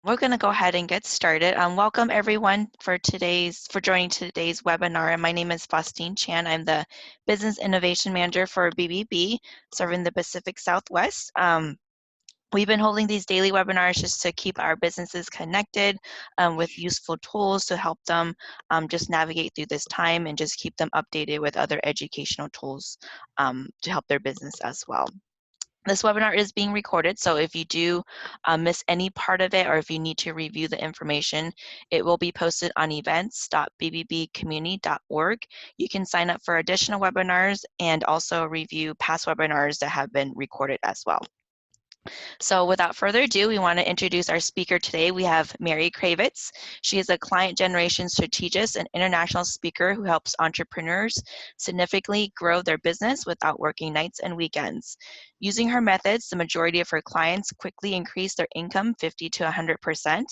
We're going to go ahead and get started. Welcome everyone for joining today's webinar. And my name is Faustine Chan. I'm the Business Innovation Manager for BBB, serving the Pacific Southwest. We've been holding these daily webinars just to keep our businesses connected with useful tools to help them just navigate through this time and just keep them updated with other educational tools to help their business as well. This webinar is being recorded, so if you do miss any part of it or if you need to review the information, it will be posted on events.bbbcommunity.org. You can sign up for additional webinars and also review past webinars that have been recorded as well. So without further ado, we want to introduce our speaker today. We have Mary Cravets. She is a client generation strategist and international speaker who helps entrepreneurs significantly grow their business without working nights and weekends. Using her methods, the majority of her clients quickly increase their income 50 to 100%.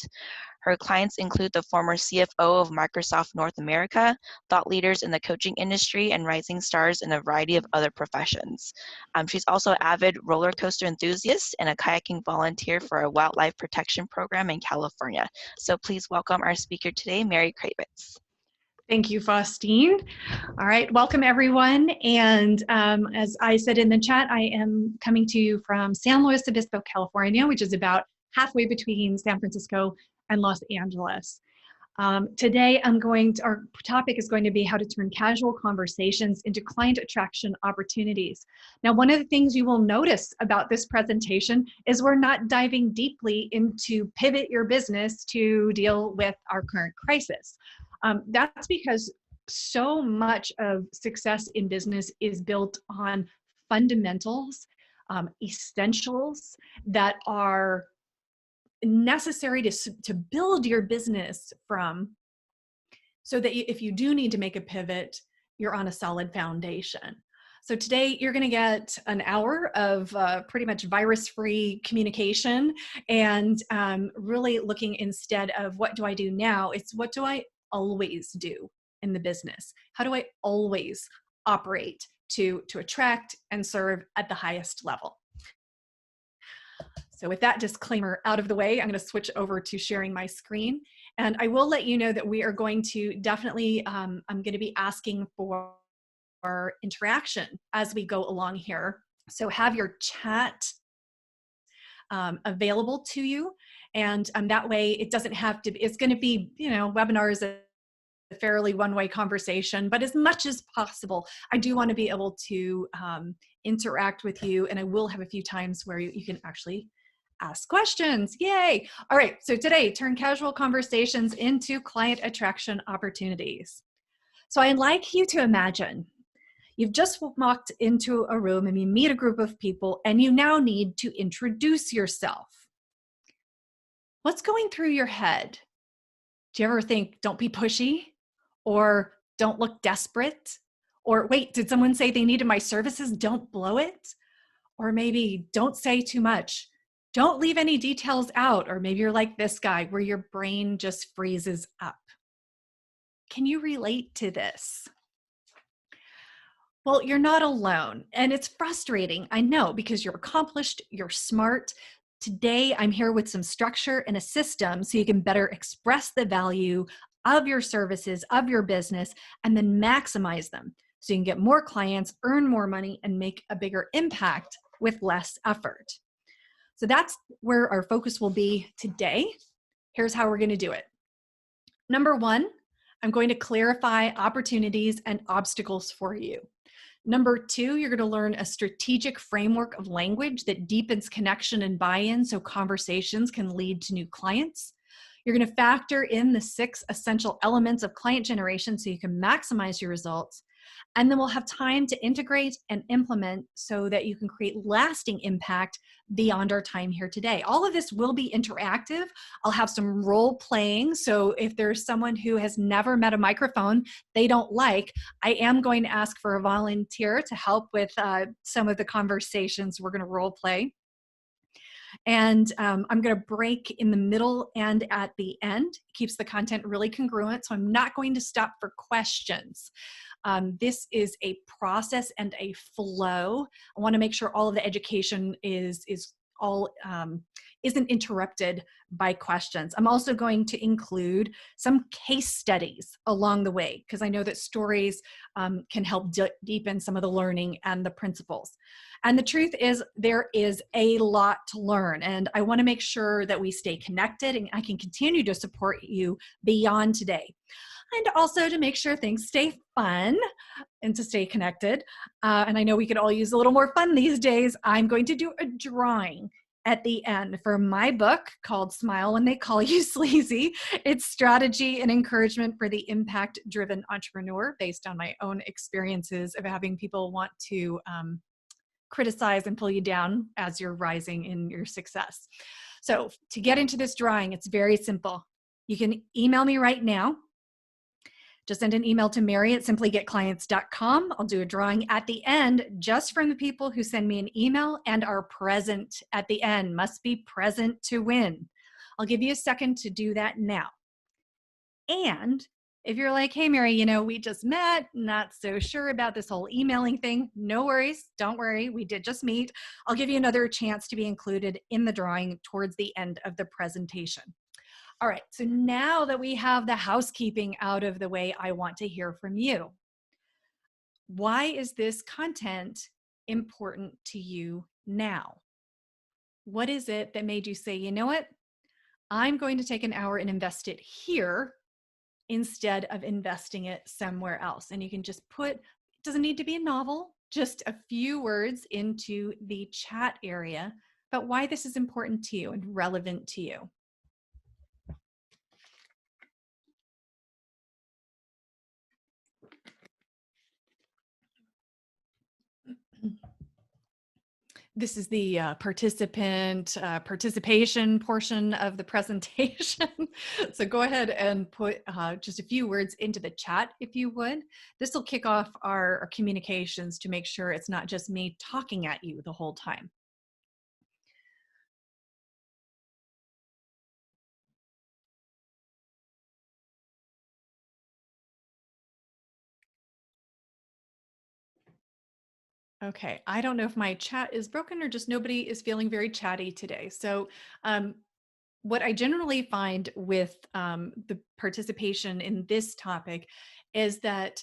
Her clients include the former CFO of Microsoft North America, thought leaders in the coaching industry, and rising stars in a variety of other professions. She's also an avid roller coaster enthusiast and a kayaking volunteer for a wildlife protection program in California. So please welcome our speaker today, Mary Cravets. Thank you, Faustine. All right, welcome everyone. And as I said in the chat, I am coming to you from San Luis Obispo, California, which is about halfway between San Francisco and Los Angeles. Today, our topic is going to be how to turn casual conversations into client attraction opportunities. Now, one of the things you will notice about this presentation is we're not diving deeply into pivot your business to deal with our current crisis. That's because so much of success in business is built on fundamentals, essentials that are necessary to build your business from, so that if you do need to make a pivot, you're on a solid foundation. So today you're going to get an hour of pretty much virus-free communication and really looking, instead of what do I do now, it's what do I always do in the business? How do I always operate to attract and serve at the highest level? So with that disclaimer out of the way, I'm going to switch over to sharing my screen. And I will let you know that we are going to definitely, I'm going to be asking for interaction as we go along here. So have your chat available to you. And that way it doesn't have to be, it's going to be, webinar is a fairly one-way conversation, but as much as possible, I do want to be able to interact with you. And I will have a few times where you can actually ask questions. Yay. All right. So today, turn casual conversations into client attraction opportunities. So I'd like you to imagine you've just walked into a room and you meet a group of people and you now need to introduce yourself. What's going through your head? Do you ever think, don't be pushy? Or don't look desperate? Or wait, did someone say they needed my services? Don't blow it. Or maybe don't say too much. Don't leave any details out. Or maybe you're like this guy where your brain just freezes up. Can you relate to this? Well, you're not alone. And it's frustrating, I know, because you're accomplished, you're smart. Today, I'm here with some structure and a system so you can better express the value of your services, of your business, and then maximize them so you can get more clients, earn more money, and make a bigger impact with less effort. So that's where our focus will be today. Here's how we're going to do it. Number one, I'm going to clarify opportunities and obstacles for you. Number two, you're going to learn a strategic framework of language that deepens connection and buy-in so conversations can lead to new clients. You're going to factor in the 6 essential elements of client generation so you can maximize your results. And then we'll have time to integrate and implement so that you can create lasting impact beyond our time here today. All of this will be interactive. I'll have some role playing. So if there's someone who has never met a microphone they don't like, I am going to ask for a volunteer to help with some of the conversations we're going to role play. And I'm going to break in the middle and at the end. It keeps the content really congruent, so I'm not going to stop for questions. This is a process and a flow. I want to make sure all of the education is all isn't interrupted by questions. I'm also going to include some case studies along the way, because I know that stories can help deepen some of the learning and the principles. And the truth is, there is a lot to learn, and I want to make sure that we stay connected and I can continue to support you beyond today. And also to make sure things stay fun and to stay connected. And I know we could all use a little more fun these days. I'm going to do a drawing at the end for my book called Smile When They Call You Sleazy. It's strategy and encouragement for the impact-driven entrepreneur, based on my own experiences of having people want to criticize and pull you down as you're rising in your success. So to get into this drawing, it's very simple. You can email me right now. Just send an email to Mary@simplygetclients.com. I'll do a drawing at the end just from the people who send me an email and are present at the end. Must be present to win. I'll give you a second to do that now. And if you're like, hey, Mary, we just met, not so sure about this whole emailing thing, no worries. Don't worry. We did just meet. I'll give you another chance to be included in the drawing towards the end of the presentation. All right, so now that we have the housekeeping out of the way, I want to hear from you. Why is this content important to you now? What is it that made you say, you know what? I'm going to take an hour and invest it here instead of investing it somewhere else. And you can just put, it doesn't need to be a novel, just a few words into the chat area about why this is important to you and relevant to you. This is the participation portion of the presentation. So go ahead and put just a few words into the chat if you would. This will kick off our communications to make sure it's not just me talking at you the whole time. Okay, I don't know if my chat is broken or just nobody is feeling very chatty today. So what I generally find with the participation in this topic is that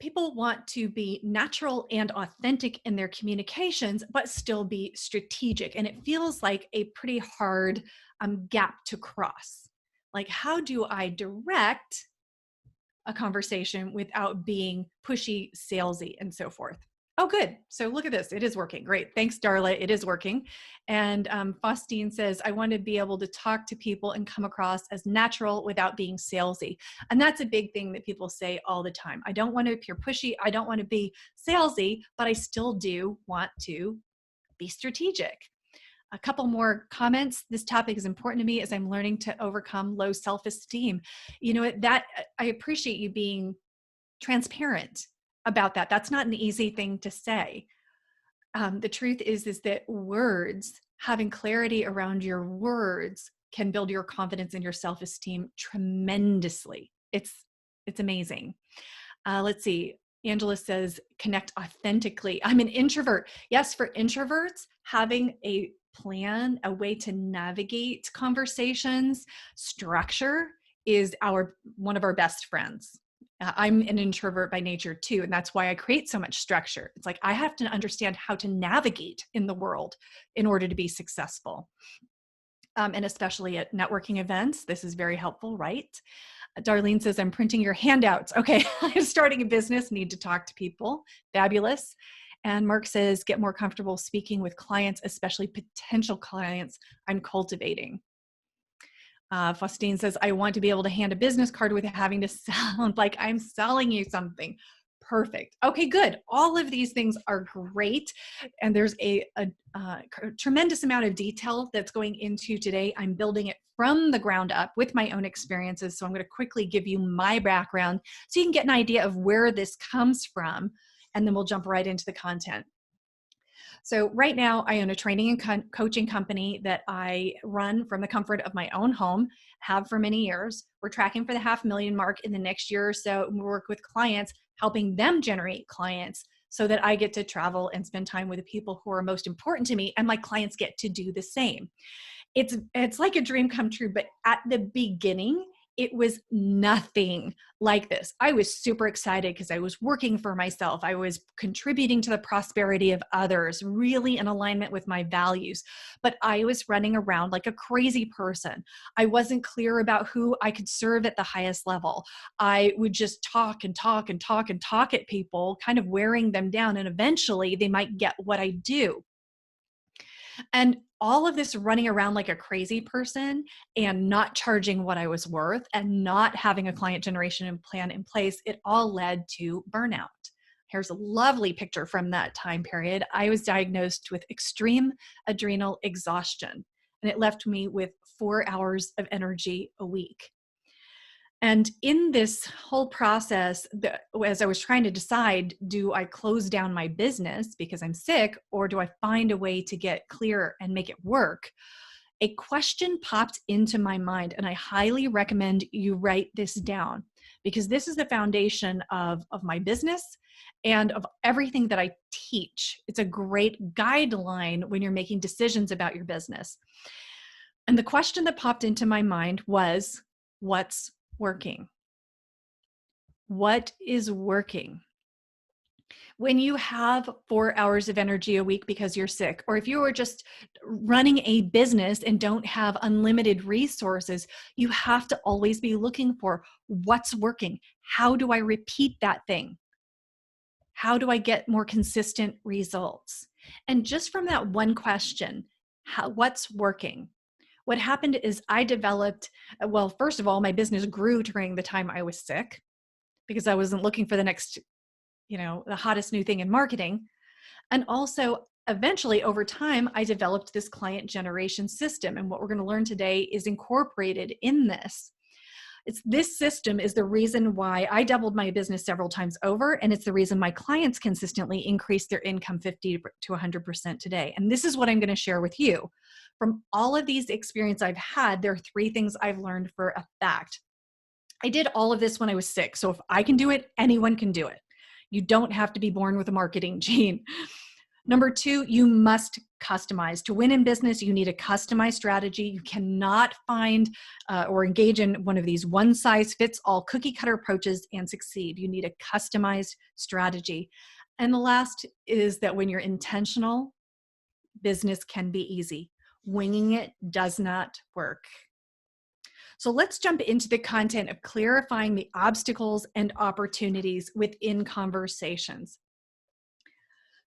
people want to be natural and authentic in their communications, but still be strategic. And it feels like a pretty hard gap to cross. Like, how do I direct a conversation without being pushy, salesy, and so forth? Oh, good. So look at this. It is working. Great. Thanks, Darla. It is working. And Faustine says, I want to be able to talk to people and come across as natural without being salesy. And that's a big thing that people say all the time. I don't want to appear pushy. I don't want to be salesy, but I still do want to be strategic. A couple more comments. This topic is important to me as I'm learning to overcome low self-esteem. That I appreciate you being transparent about that. That's not an easy thing to say. The truth is that words, having clarity around your words, can build your confidence and your self-esteem tremendously. It's amazing. Let's see. Angela says, connect authentically. I'm an introvert. Yes, for introverts, having a plan, a way to navigate conversations, structure is one of our best friends. I'm an introvert by nature too, and that's why I create so much structure. It's like I have to understand how to navigate in the world in order to be successful. And especially at networking events, this is very helpful, right? Darlene says, I'm printing your handouts. Okay, I'm starting a business, need to talk to people. Fabulous. And Mark says, get more comfortable speaking with clients, especially potential clients I'm cultivating. Faustine says, I want to be able to hand a business card without having to sound like I'm selling you something. Perfect. Okay, good. All of these things are great. And there's a tremendous amount of detail that's going into today. I'm building it from the ground up with my own experiences. So I'm going to quickly give you my background so you can get an idea of where this comes from. And then we'll jump right into the content. So right now I own a training and coaching company that I run from the comfort of my own home, have for many years. We're tracking for the 500,000 mark in the next year or so. We work with clients, helping them generate clients so that I get to travel and spend time with the people who are most important to me, and my clients get to do the same. It's like a dream come true, but at the beginning, it was nothing like this. I was super excited because I was working for myself. I was contributing to the prosperity of others, really in alignment with my values. But I was running around like a crazy person. I wasn't clear about who I could serve at the highest level. I would just talk and talk and talk and talk at people, kind of wearing them down. And eventually they might get what I do. And all of this running around like a crazy person and not charging what I was worth and not having a client generation plan in place, it all led to burnout. Here's a lovely picture from that time period. I was diagnosed with extreme adrenal exhaustion, and it left me with 4 hours of energy a week. And in this whole process, as I was trying to decide, do I close down my business because I'm sick, or do I find a way to get clear and make it work? A question popped into my mind, and I highly recommend you write this down, because this is the foundation of my business and of everything that I teach. It's a great guideline when you're making decisions about your business. And the question that popped into my mind was, what's working? What is working? When you have 4 hours of energy a week because you're sick, or if you are just running a business and don't have unlimited resources, you have to always be looking for what's working. How do I repeat that thing? How do I get more consistent results? And just from that one question, what's working? What happened is I developed, well, first of all, my business grew during the time I was sick because I wasn't looking for the next, the hottest new thing in marketing. And also, eventually, over time, I developed this client generation system. And what we're going to learn today is incorporated in this. This system is the reason why I doubled my business several times over, and it's the reason my clients consistently increase their income 50 to 100% today. And this is what I'm going to share with you. From all of these experiences I've had, there are 3 things I've learned for a fact. I did all of this when I was sick. So if I can do it, anyone can do it. You don't have to be born with a marketing gene. Number 2, you must customize. To win in business, you need a customized strategy. You cannot find or engage in one of these one-size-fits-all cookie-cutter approaches and succeed. You need a customized strategy. And the last is that when you're intentional, business can be easy. Winging it does not work. So let's jump into the content of clarifying the obstacles and opportunities within conversations.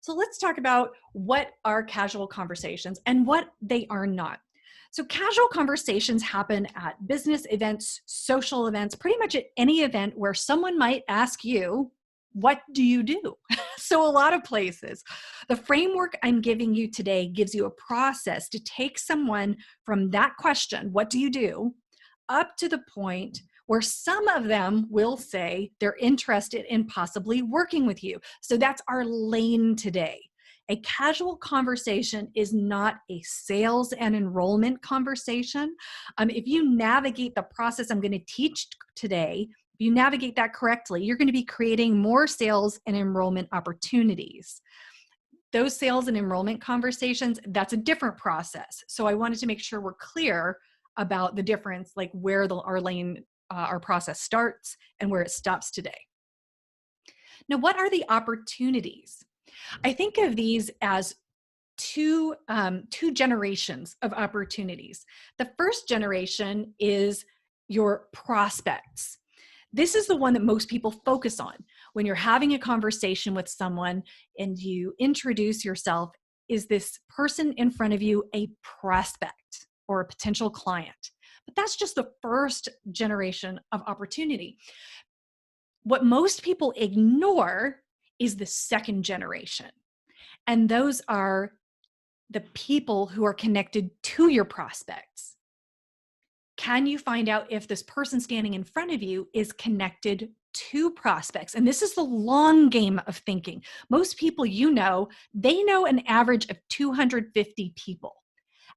So let's talk about what are casual conversations and what they are not. So casual conversations happen at business events, social events, pretty much at any event where someone might ask you, what do you do? So a lot of places. The framework I'm giving you today gives you a process to take someone from that question, what do you do, up to the point where some of them will say they're interested in possibly working with you. So that's our lane today. A casual conversation is not a sales and enrollment conversation. If you navigate the process I'm going to teach today, if you navigate that correctly, you're going to be creating more sales and enrollment opportunities. Those sales and enrollment conversations, that's a different process. So I wanted to make sure we're clear about the difference, like where our lane, our process starts and where it stops today. Now, what are the opportunities? I think of these as two generations of opportunities. The first generation is your prospects. This is the one that most people focus on. When you're having a conversation with someone and you introduce yourself, is this person in front of you a prospect or a potential client? But that's just the first generation of opportunity. What most people ignore is the second generation. And those are the people who are connected to your prospects. Can you find out if this person standing in front of you is connected to prospects? And this is the long game of thinking. Most people they know an average of 250 people.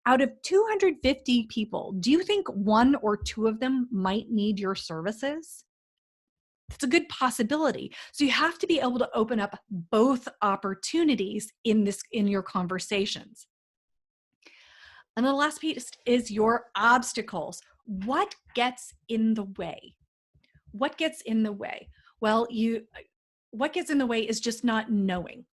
Out of 250 people, do you think 1 or 2 of them might need your services? It's a good possibility. So you have to be able to open up both opportunities in your conversations. And the last piece is your obstacles. What gets in the way? What gets in the way? Well, what gets in the way is just not knowing.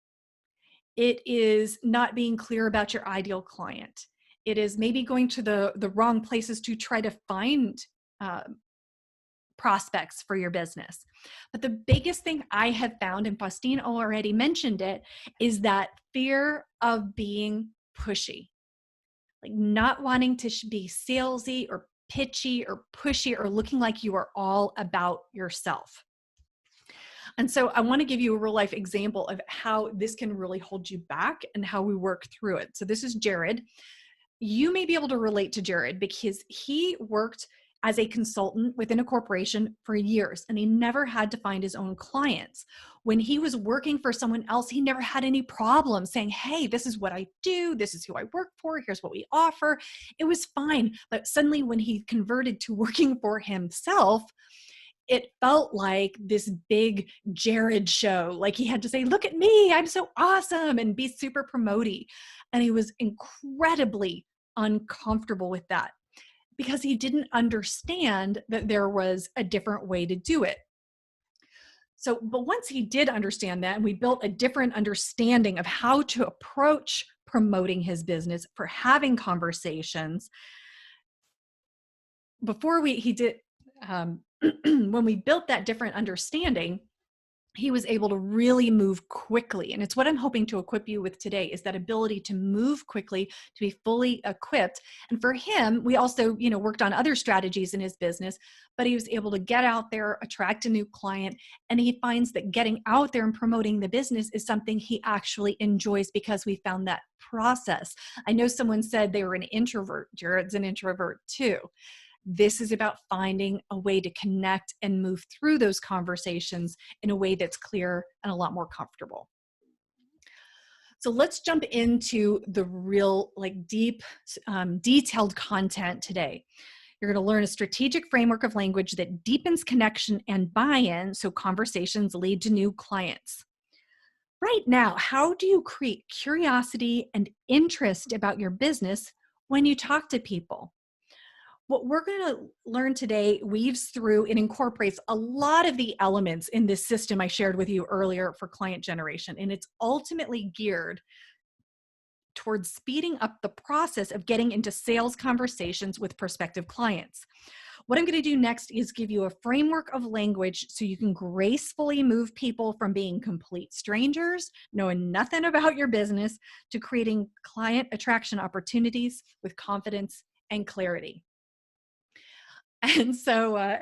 It is not being clear about your ideal client. It is maybe going to the wrong places to try to find uh, prospects for your business. But the biggest thing I have found, and Faustine already mentioned it, is that fear of being pushy, like not wanting to be salesy or pitchy or pushy or looking like you are all about yourself. And so I want to give you a real life example of how this can really hold you back and how we work through it. So this is Jared. You may be able to relate to Jared because he worked as a consultant within a corporation for years, and he never had to find his own clients. When he was working for someone else, he never had any problem saying, hey, this is what I do. This is who I work for. Here's what we offer. It was fine. But suddenly when he converted to working for himself, it felt like this big Jared show. Like he had to say, look at me, I'm so awesome, and be super promoty. And he was incredibly uncomfortable with that because he didn't understand that there was a different way to do it. So, but once he did understand that, and we built a different understanding of how to approach promoting his business for having conversations, when we built that different understanding, he was able to really move quickly. And it's what I'm hoping to equip you with today, is that ability to move quickly, to be fully equipped. And for him, we also, worked on other strategies in his business, but he was able to get out there, attract a new client. And he finds that getting out there and promoting the business is something he actually enjoys because we found that process. I know someone said they were an introvert. Jared's an introvert too. This is about finding a way to connect and move through those conversations in a way that's clear and a lot more comfortable. So let's jump into the real, deep, detailed content today. You're going to learn a strategic framework of language that deepens connection and buy-in so conversations lead to new clients. Right now, how do you create curiosity and interest about your business when you talk to people? What we're going to learn today weaves through and incorporates a lot of the elements in this system I shared with you earlier for client generation. And it's ultimately geared towards speeding up the process of getting into sales conversations with prospective clients. What I'm going to do next is give you a framework of language so you can gracefully move people from being complete strangers, knowing nothing about your business, to creating client attraction opportunities with confidence and clarity. And so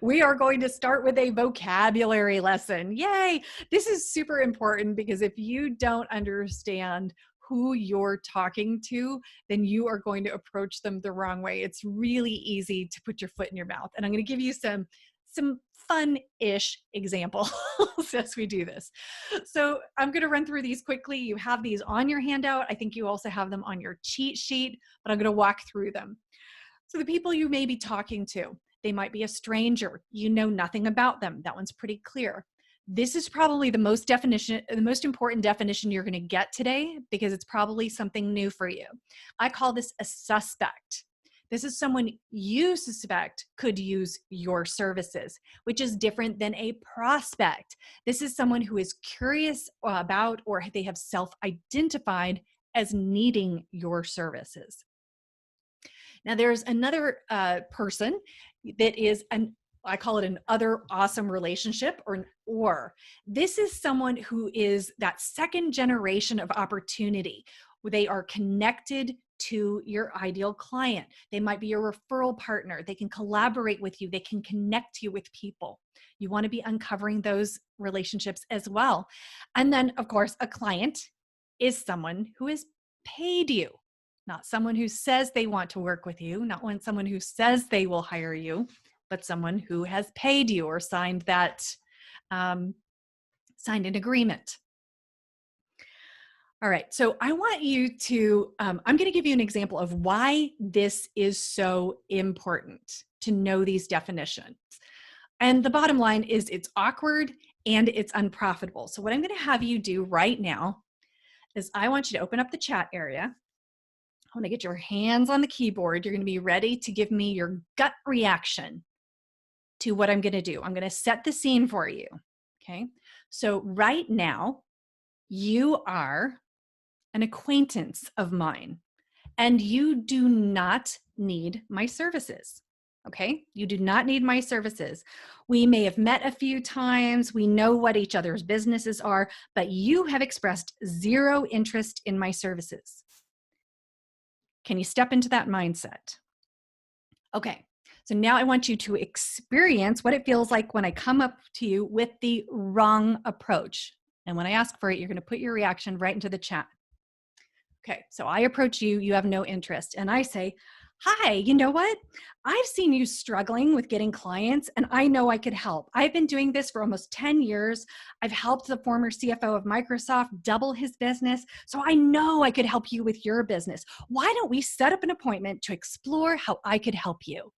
we are going to start with a vocabulary lesson. Yay! This is super important because if you don't understand who you're talking to, then you are going to approach them the wrong way. It's really easy to put your foot in your mouth. And I'm going to give you some fun-ish examples as we do this. So I'm going to run through these quickly. You have these on your handout. I think you also have them on your cheat sheet, but I'm going to walk through them. So the people you may be talking to, they might be a stranger. You know nothing about them. That one's pretty clear. This is probably the most important definition you're going to get today because it's probably something new for you. I call this a suspect. This is someone you suspect could use your services, which is different than a prospect. This is someone who is curious about, or they have self-identified as needing your services. Now, there's another person that is I call it an other awesome relationship, or this is someone who is that second generation of opportunity. They are connected to your ideal client. They might be your referral partner. They can collaborate with you. They can connect you with people. You want to be uncovering those relationships as well. And then, of course, a client is someone who has paid you. Not someone who says they want to work with you, not someone who says they will hire you, but someone who has paid you or signed an agreement. All right, so I want you to, I'm going to give you an example of why this is so important to know these definitions. And the bottom line is it's awkward and it's unprofitable. So what I'm going to have you do right now is I want you to open up the chat area. I want to get your hands on the keyboard. You're going to be ready to give me your gut reaction to what I'm going to do. I'm going to set the scene for you. Okay. So right now, you are an acquaintance of mine and you do not need my services. Okay. You do not need my services. We may have met a few times. We know what each other's businesses are, but you have expressed zero interest in my services. Can you step into that mindset? Okay. So now I want you to experience what it feels like when I come up to you with the wrong approach. And when I ask for it, you're going to put your reaction right into the chat. Okay, so I approach you, you have no interest, and I say, hi, you know what? I've seen you struggling with getting clients, and I know I could help. I've been doing this for almost 10 years. I've helped the former CFO of Microsoft double his business, so I know I could help you with your business. Why don't we set up an appointment to explore how I could help you?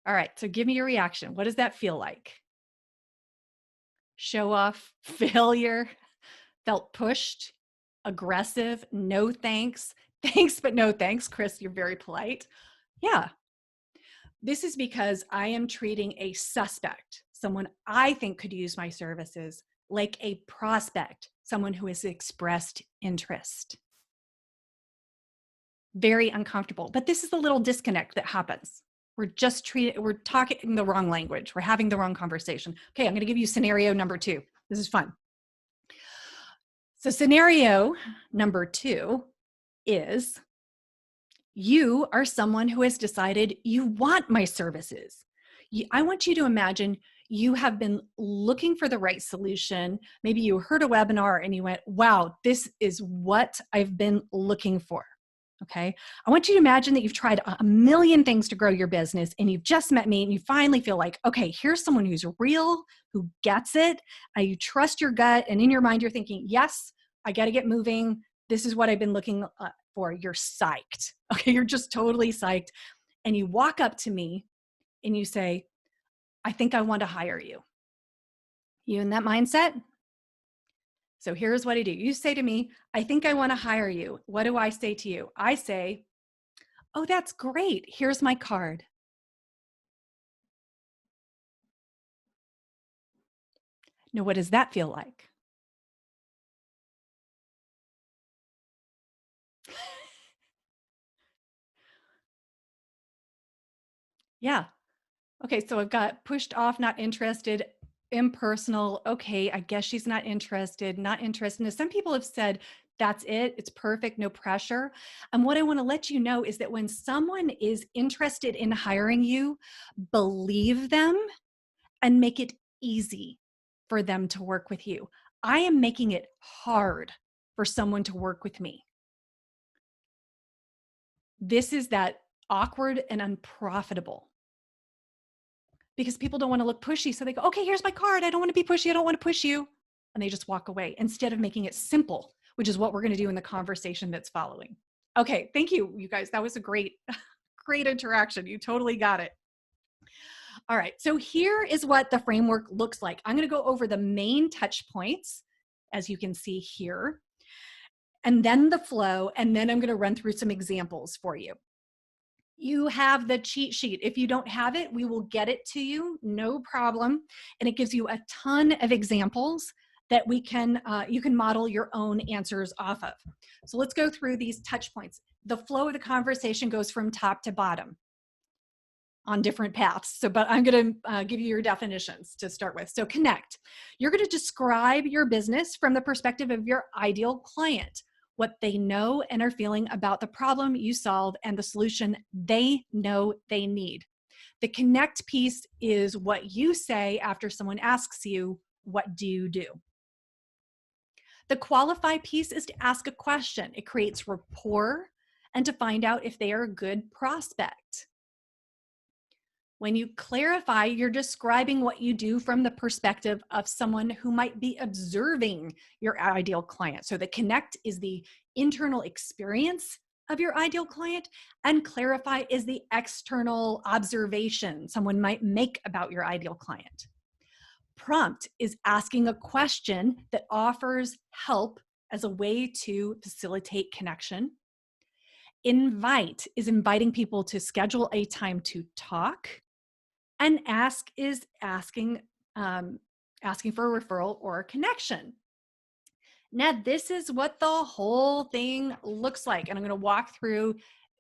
All right, so give me your reaction. What does that feel like? Show off, failure, felt pushed, aggressive, no thanks, thanks, but no thanks. Chris, you're very polite. Yeah. This is because I am treating a suspect, someone I think could use my services, like a prospect, someone who has expressed interest. Very uncomfortable, but this is the little disconnect that happens. We're talking the wrong language. We're having the wrong conversation. Okay, I'm going to give you scenario number 2. This is fun. So scenario number 2 is you are someone who has decided you want my services. I want you to imagine you have been looking for the right solution. Maybe you heard a webinar and you went, wow, this is what I've been looking for. Okay. I want you to imagine that you've tried a million things to grow your business and you've just met me and you finally feel like, okay, here's someone who's real, who gets it. You trust your gut. And in your mind, you're thinking, yes, I got to get moving. This is what I've been looking for. You're psyched. Okay. You're just totally psyched. And you walk up to me and you say, I think I want to hire you. You in that mindset? So here's what I do. You say to me, I think I want to hire you. What do I say to you? I say, oh, that's great. Here's my card. Now, what does that feel like? Yeah. Okay, so I've got pushed off, not interested, impersonal. Okay, I guess she's not interested, not interested. Now, some people have said, that's it, it's perfect, no pressure. And what I want to let you know is that when someone is interested in hiring you, believe them and make it easy for them to work with you. I am making it hard for someone to work with me. This is that awkward and unprofitable. Because people don't want to look pushy. So they go, okay, here's my card. I don't want to be pushy. I don't want to push you. And they just walk away instead of making it simple, which is what we're going to do in the conversation that's following. Okay, thank you, you guys. That was a great, great interaction. You totally got it. All right, so here is what the framework looks like. I'm going to go over the main touch points, as you can see here, and then the flow, and then I'm going to run through some examples for you. You have the cheat sheet. If you don't have it, we will get it to you, no problem. And it gives you a ton of examples that you can model your own answers off of. So let's go through these touch points. The flow of the conversation goes from top to bottom on different paths. So, but I'm going to give you your definitions to start with. So connect. You're going to describe your business from the perspective of your ideal client, what they know and are feeling about the problem you solve and the solution they know they need. The connect piece is what you say after someone asks you, what do you do? The qualify piece is to ask a question. It creates rapport and to find out if they are a good prospect. When you clarify, you're describing what you do from the perspective of someone who might be observing your ideal client. So the connect is the internal experience of your ideal client, and clarify is the external observation someone might make about your ideal client. Prompt is asking a question that offers help as a way to facilitate connection. Invite is inviting people to schedule a time to talk. And ask is asking for a referral or a connection. Now, this is what the whole thing looks like. And I'm going to walk through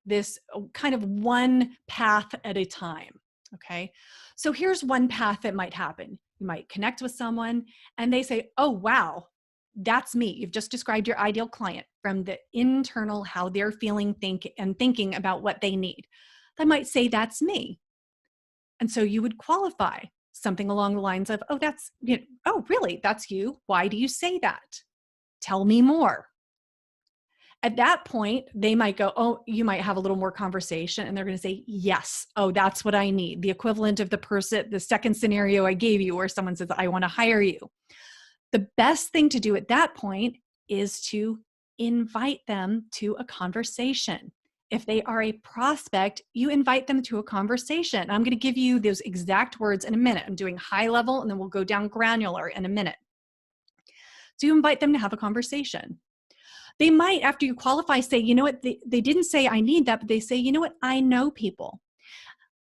this kind of one path at a time. Okay. So here's one path that might happen. You might connect with someone and they say, oh, wow, that's me. You've just described your ideal client from the internal, how they're feeling, thinking about what they need. They might say, that's me. And so you would qualify something along the lines of, oh, oh, really? That's you? Why do you say that? Tell me more. At that point, they might go, oh, you might have a little more conversation and they're going to say, yes, oh, that's what I need. The equivalent of the second scenario I gave you where someone says, I want to hire you. The best thing to do at that point is to invite them to a conversation. If they are a prospect, you invite them to a conversation. I'm going to give you those exact words in a minute. I'm doing high level and then we'll go down granular in a minute. So you invite them to have a conversation. They might, after you qualify, say, you know what, they didn't say I need that, but they say, you know what, I know people.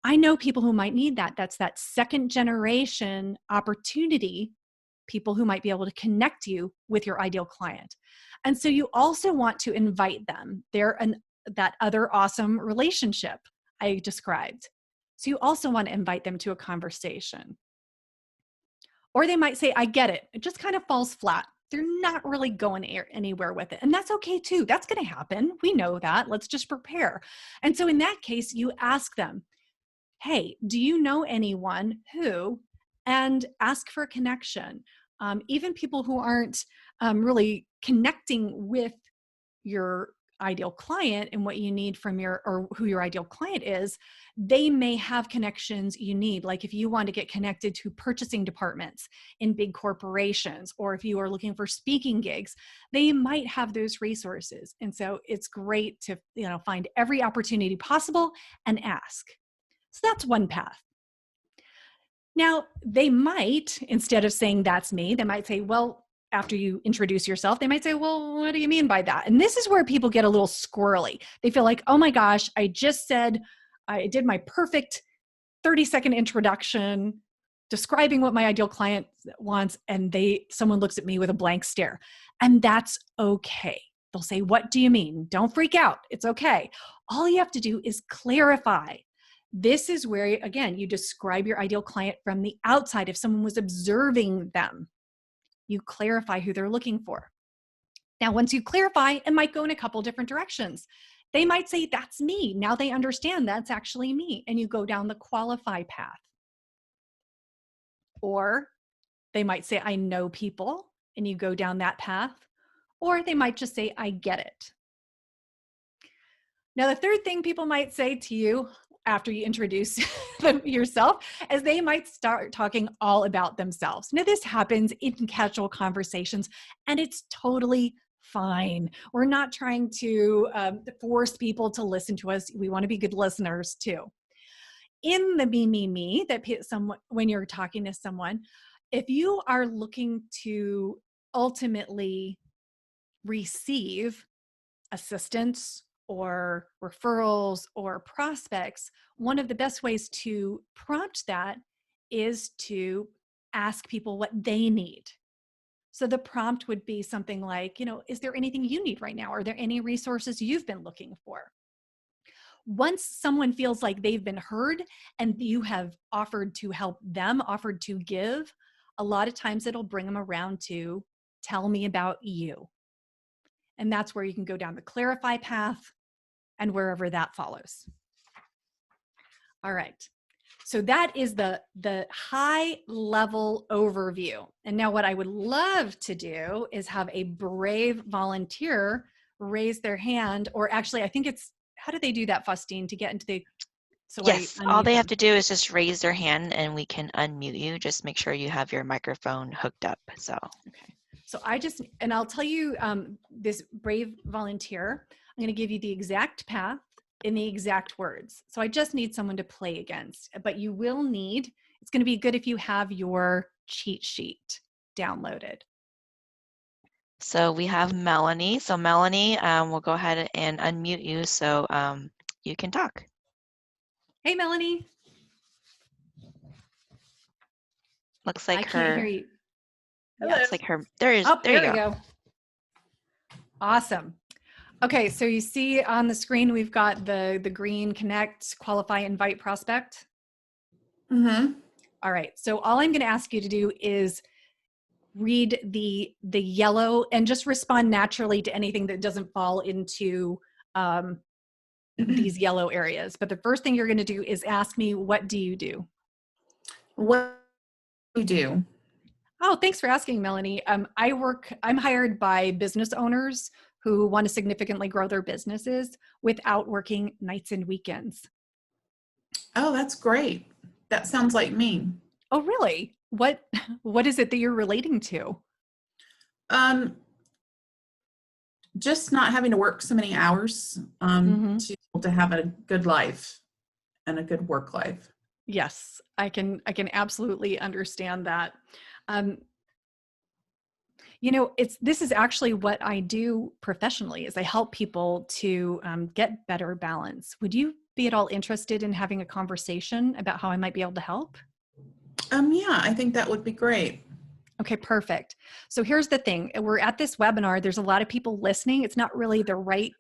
I know people who might need that. That's that second generation opportunity, people who might be able to connect you with your ideal client. And so you also want to invite them. That other awesome relationship I described. So you also want to invite them to a conversation. Or they might say, I get it. It just kind of falls flat. They're not really going anywhere with it. And that's okay too. That's going to happen. We know that. Let's just prepare. And so in that case, you ask them, hey, do you know anyone who, and ask for a connection. Even people who aren't really connecting with your ideal client and what you need from or who your ideal client is, they may have connections you need. Like if you want to get connected to purchasing departments in big corporations, or if you are looking for speaking gigs, they might have those resources. And so it's great to, find every opportunity possible and ask. So that's one path. Now, they might, instead of saying that's me, they might say, well, after you introduce yourself, they might say, well, what do you mean by that? And this is where people get a little squirrely. They feel like, oh my gosh, I just said, I did my perfect 30-second introduction describing what my ideal client wants, and someone looks at me with a blank stare. And that's okay. They'll say, what do you mean? Don't freak out. It's okay. All you have to do is clarify. This is where, again, you describe your ideal client from the outside. If someone was observing them, you clarify who they're looking for. Now, once you clarify, it might go in a couple different directions. They might say, that's me. Now they understand that's actually me. And you go down the qualify path. Or they might say, I know people, and you go down that path. Or they might just say, I get it. Now, the third thing people might say to you after you introduce yourself is they might start talking all about themselves. Now, this happens in casual conversations, and it's totally fine. We're not trying to force people to listen to us. We want to be good listeners too. In the me, when you're talking to someone, if you are looking to ultimately receive assistance or referrals or prospects, one of the best ways to prompt that is to ask people what they need. So the prompt would be something like, is there anything you need right now? Are there any resources you've been looking for? Once someone feels like they've been heard and you have offered to help them, offered to give, a lot of times it'll bring them around to tell me about you. And that's where you can go down the clarify path and wherever that follows. All right. So that is the high level overview. And now what I would love to do is have a brave volunteer raise their hand, or actually I think how do they do that, Faustine, to get into the... Yes, all they have to do is just raise their hand and we can unmute you. Just make sure you have your microphone hooked up. So. Okay. So I'll tell you, this brave volunteer, I'm going to give you the exact path in the exact words. So I just need someone to play against, but you will need, it's going to be good if you have your cheat sheet downloaded. So we have Melanie. So Melanie, we'll go ahead and unmute you so you can talk. Hey, Melanie. Looks like I can't hear you. Yeah, it's like her. There you There we go. go. Awesome. Okay, so you see on the screen, we've got the green connect, qualify, invite, prospect. Mm-hmm. All right, so all I'm going to ask you to do is read the yellow and just respond naturally to anything that doesn't fall into these yellow areas. But the first thing you're going to do is ask me, what do you do? What do you do? Oh, thanks for asking, Melanie. I'm hired by business owners who want to significantly grow their businesses without working nights and weekends. Oh, that's great. That sounds like me. Oh, really? What is it that you're relating to? Just not having to work so many hours to have a good life and a good work life. Yes, I can absolutely understand that. This is actually what I do professionally, is I help people to get better balance. Would you be at all interested in having a conversation about how I might be able to help? Yeah, I think that would be great. Okay, perfect. So here's the thing. We're at this webinar. There's a lot of people listening. It's not really the right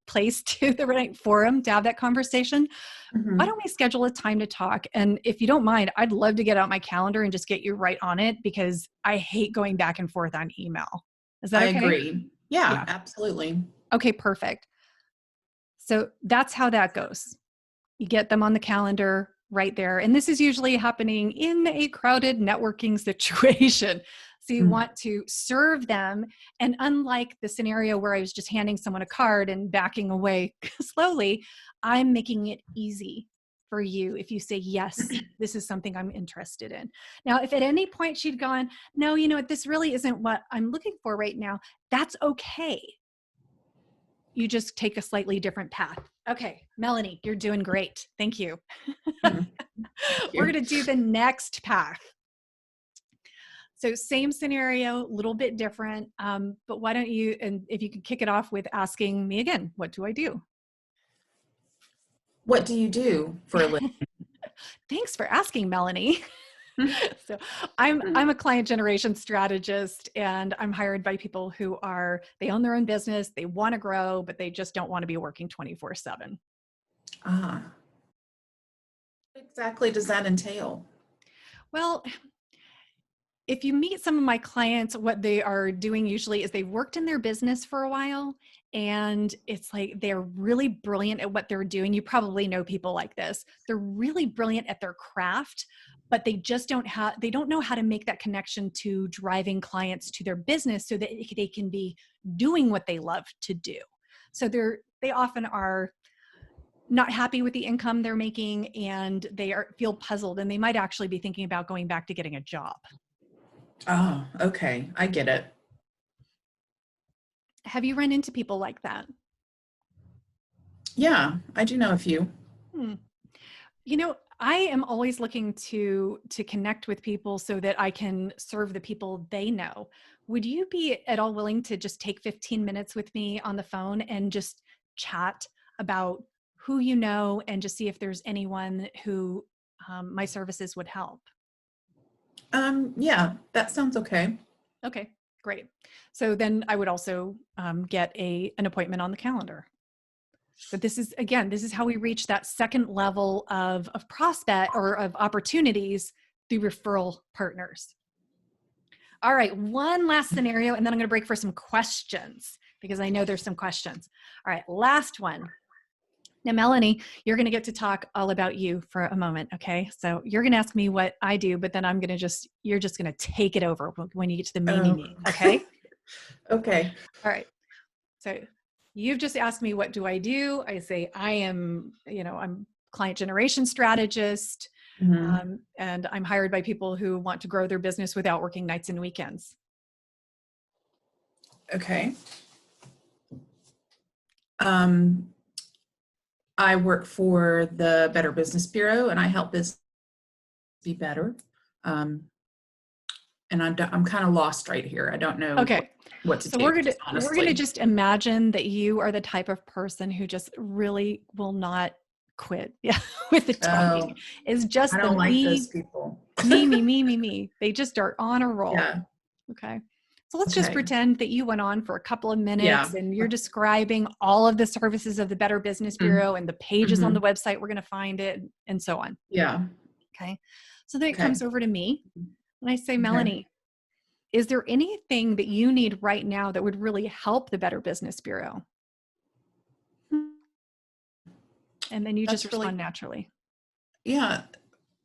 place the right forum to have that conversation. Mm-hmm. Why don't we schedule a time to talk? And if you don't mind, I'd love to get out my calendar and just get you right on it, because I hate going back and forth on email. Is that okay? I agree. Yeah, absolutely. Okay, perfect. So that's how that goes. You get them on the calendar right there. And this is usually happening in a crowded networking situation. So you want to serve them. And unlike the scenario where I was just handing someone a card and backing away slowly, I'm making it easy for you if you say, yes, this is something I'm interested in. Now, if at any point she'd gone, no, you know what, this really isn't what I'm looking for right now, that's okay. You just take a slightly different path. Okay, Melanie, you're doing great. Thank you. Thank you. We're going to do the next path. So same scenario, a little bit different, but why don't you, and if you could kick it off with asking me again, what do I do? What do you do for a living? Thanks for asking, Melanie. So I'm a client generation strategist, and I'm hired by people who they own their own business, they want to grow, but they just don't want to be working 24/7. What exactly does that entail? Well, if you meet some of my clients, what they are doing usually is they've worked in their business for a while, and it's like they're really brilliant at what they're doing. You probably know people like this. They're really brilliant at their craft, but they just they don't know how to make that connection to driving clients to their business so that they can be doing what they love to do. So they often are not happy with the income they're making, and they feel puzzled, and they might actually be thinking about going back to getting a job. Oh, okay. I get it. Have you run into people like that? Yeah, I do know a few. You know, I am always looking to connect with people so that I can serve the people they know. Would you be at all willing to just take 15 minutes with me on the phone and just chat about who you know, and just see if there's anyone who my services would help? Yeah, that sounds okay. Okay, great. So then I would also get an appointment on the calendar. But this is how we reach that second level of prospect or of opportunities through referral partners. All right, one last scenario, and then I'm going to break for some questions, because I know there's some questions. All right, last one. Now, Melanie, you're going to get to talk all about you for a moment, okay? So you're going to ask me what I do, but then you're just going to take it over when you get to the me, okay? Okay. All right. So you've just asked me, what do I do? I say, I'm client generation strategist, and I'm hired by people who want to grow their business without working nights and weekends. Okay. I work for the Better Business Bureau, and I help business be better. And I'm kind of lost right here. I don't know what to so take. we're gonna just imagine that you are the type of person who just really will not quit. Yeah, with the talking. Is just I don't the like those people. me. They just are on a roll. Yeah. Okay. So let's just pretend that you went on for a couple of minutes and you're Yeah. describing all of the services of the Better Business Bureau and the pages on the website, we're going to find it, and so on. Yeah. Okay. So then it comes over to me and I say, Melanie, is there anything that you need right now that would really help the Better Business Bureau? And then you just respond naturally. Yeah.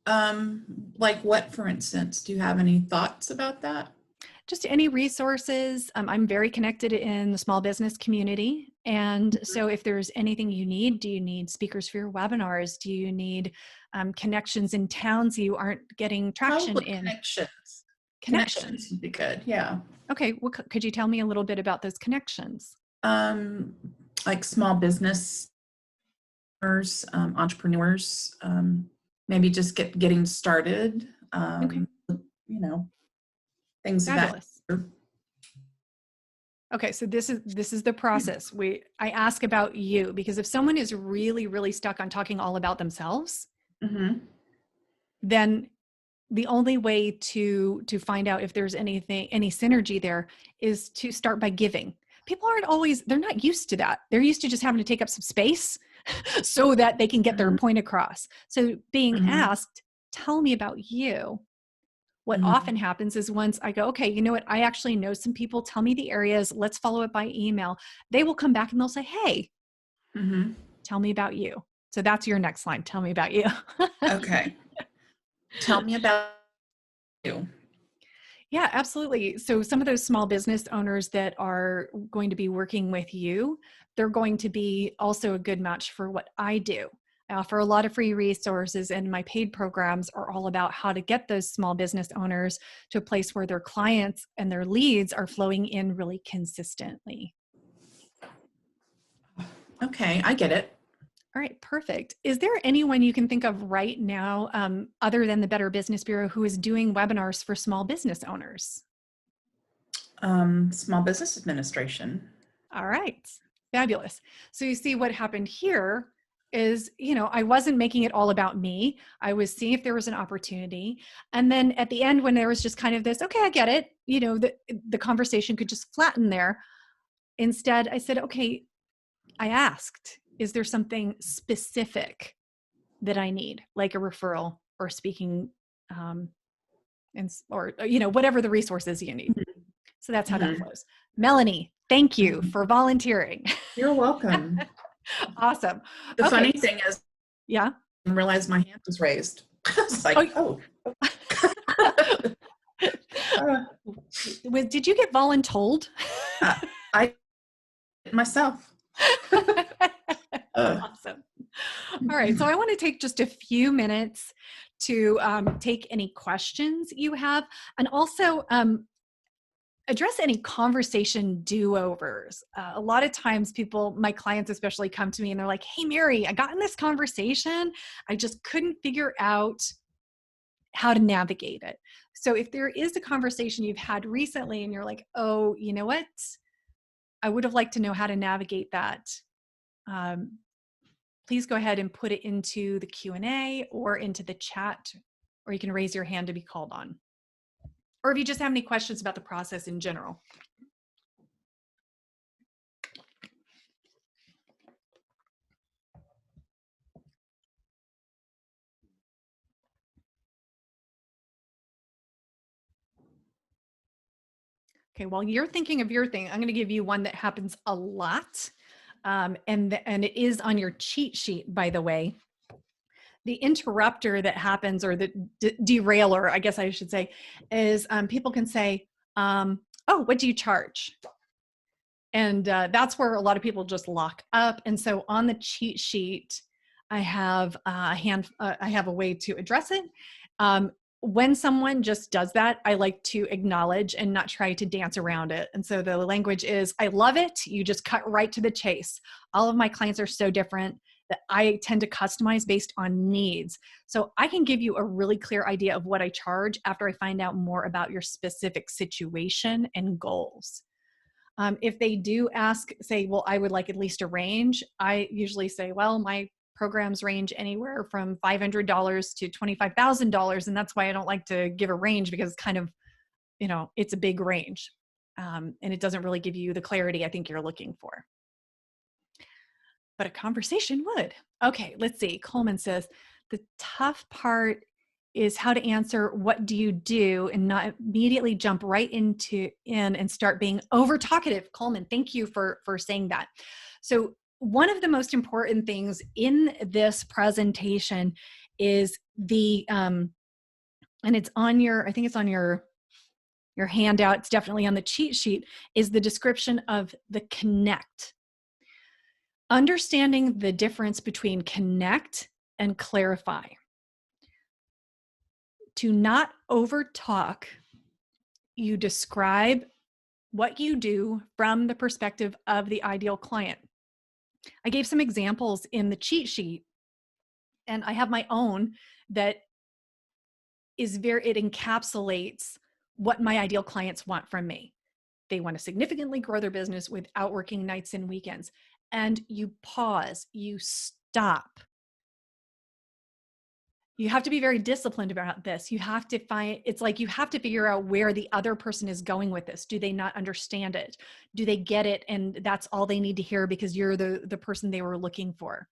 Like what, for instance? Do you have any thoughts about that? Just any resources. I'm very connected in the small business community. And so if there's anything you need, do you need speakers for your webinars? Do you need connections in towns you aren't getting traction Probably in? Connections would be good. Yeah. Okay. Well, could you tell me a little bit about those connections? Like small business owners, entrepreneurs, maybe just getting started. You know, things Fabulous. of that. Okay, so this is the process. I ask about you because if someone is really, really stuck on talking all about themselves, then the only way to find out if there's any synergy there is to start by giving. People they're not used to that. They're used to just having to take up some space so that they can get their point across. So being asked, tell me about you. What often happens is once I go, okay, you know what? I actually know some people. Tell me the areas. Let's follow up by email. They will come back and they'll say, hey, tell me about you. So that's your next line. Tell me about you. Okay. Tell me about you. Yeah, absolutely. So some of those small business owners that are going to be working with you, they're going to be also a good match for what I do. I offer a lot of free resources, and my paid programs are all about how to get those small business owners to a place where their clients and their leads are flowing in really consistently. Okay, I get it. All right, perfect. Is there anyone you can think of right now, other than the Better Business Bureau, who is doing webinars for small business owners? Small Business Administration. All right, fabulous. So you see what happened here is, I wasn't making it all about me. I was seeing if there was an opportunity. And then at the end, when there was just kind of this, okay, I get it, the conversation could just flatten there. Instead, I said, okay, I asked, is there something specific that I need, like a referral or speaking, or whatever the resources you need. So that's how that flows. Melanie, thank you for volunteering. You're welcome. Awesome. The funny thing is, yeah, I didn't realize my hand was raised. It's like, Did you get voluntold? I myself. Awesome. All right. So I want to take just a few minutes to take any questions you have, and also address any conversation do-overs. A lot of times my clients especially, come to me and they're like, hey, Mary, I got in this conversation. I just couldn't figure out how to navigate it. So if there is a conversation you've had recently and you're like, oh, you know what? I would have liked to know how to navigate that. Please go ahead and put it into the Q&A or into the chat, or you can raise your hand to be called on. Or if you just have any questions about the process in general. Okay, while you're thinking of your thing, I'm going to give you one that happens a lot. And it is on your cheat sheet, by the way. The interrupter that happens, or the derailer, I guess I should say, is people can say, oh, what do you charge? And that's where a lot of people just lock up. And so on the cheat sheet, I have I have a way to address it. when someone just does that, I like to acknowledge and not try to dance around it. And so the language is, I love it. You just cut right to the chase. All of my clients are so different that I tend to customize based on needs. So I can give you a really clear idea of what I charge after I find out more about your specific situation and goals. If they do ask, say, well, I would like at least a range, I usually say, well, my programs range anywhere from $500 to $25,000. And that's why I don't like to give a range, because it's kind of, it's a big range. And it doesn't really give you the clarity I think you're looking for. But a conversation would. Okay, let's see. Coleman says, the tough part is how to answer what do you do and not immediately jump right in and start being over talkative. Coleman, thank you for saying that. So one of the most important things in this presentation is and it's on I think it's on your handout, it's definitely on the cheat sheet, is the description of the connect. Understanding the difference between connect and clarify. To not over talk, you describe what you do from the perspective of the ideal client. I gave some examples in the cheat sheet, and I have my own that it encapsulates what my ideal clients want from me. They want to significantly grow their business without working nights and weekends. And you pause, you stop. You have to be very disciplined about this. You have to you have to figure out where the other person is going with this. Do they not understand it? Do they get it? And that's all they need to hear because you're the person they were looking for.